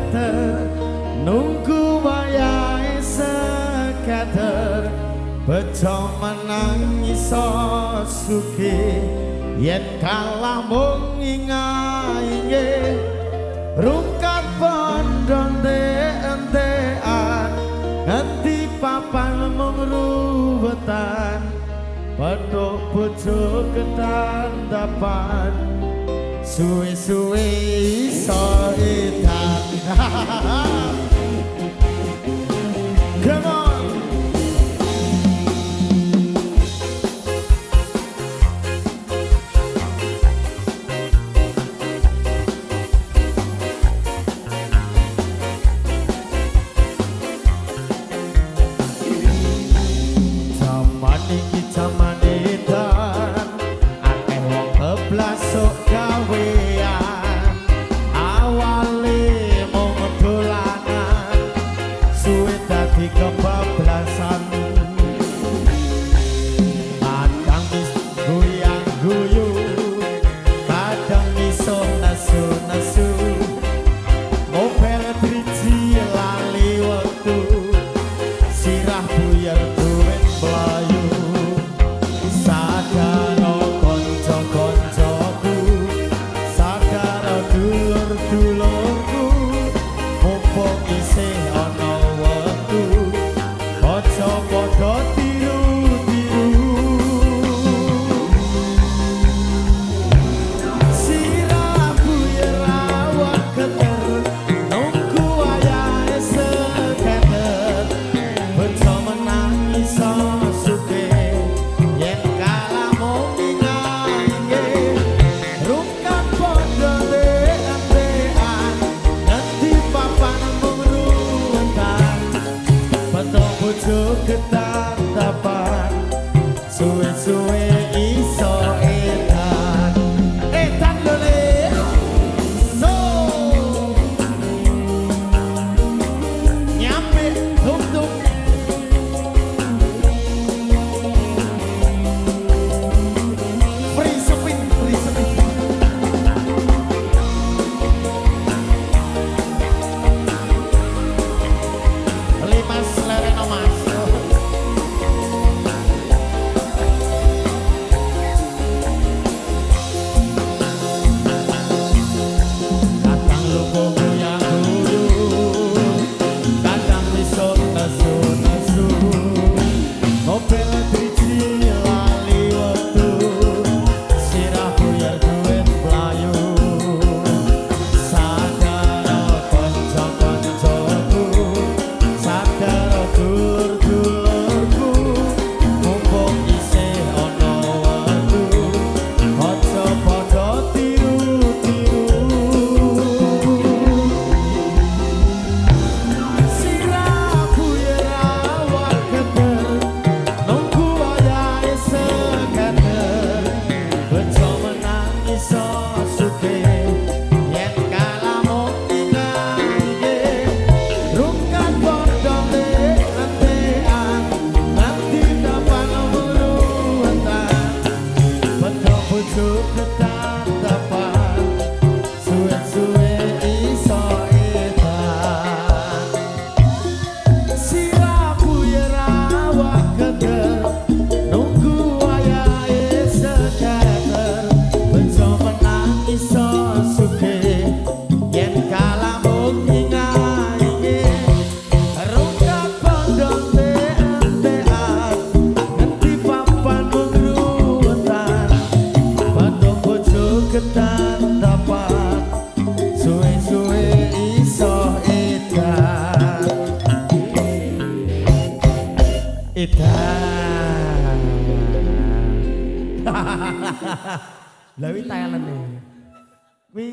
seketer nunggu wayahe seketer bejo menang iso sugih yen kalah mung ingahe rungkat bondo entekan ngerti papan mung ruwetan pedhok bojo ketandapan suwe-suwe iso edan. Come on. Zaman iki zaman edan akeh wong keblasok gawean awale mung dolanan suwe dadi kebablasan kadang wis goyang-guyu kadang iso nesu-nesu mobil driji lali wektu sirah buyar duit mlayu sadaro kanca-kancaku sadaro dulur-dulurku mumpung isih ana wektu aja padha tiru-tiru sirah buyar awak keter nunggu wayahe seketer bejo menang iso sugih yen kalah mung ingahe rungkat padha entekan ngerti papan mung ruwetan pedhok bojo ketandapan suwe-suwe iso edan edan lho so nyampe tuk-tuk free spin Limas lereno mas kadang lugu goyang-guyu kadang iso nesu-nesu mobil driji lali wektu sirah buyar duit mlayu sadaro kanca-kancaku sadaro dulur-dulurku mumpung isih ana wektu aja padha tiru-tiru sirah buyar awak keter nunggu wayahe seketer bejo menang iso sugih yen kalah mung ingahe rungkat bondo entekan ngerti dapan ruwetan pedhok bojo ketandapan suwe-suwe iso edan sirah buyar awak keter nunggu wayahe seketer bejo menang iso sugih yen kalah mung ingahe rungkat bondo entekan ngerti papan mung ruwetan pedhok bojo ketandapan suwe-suwe iso edan edan lha wi talente kuwi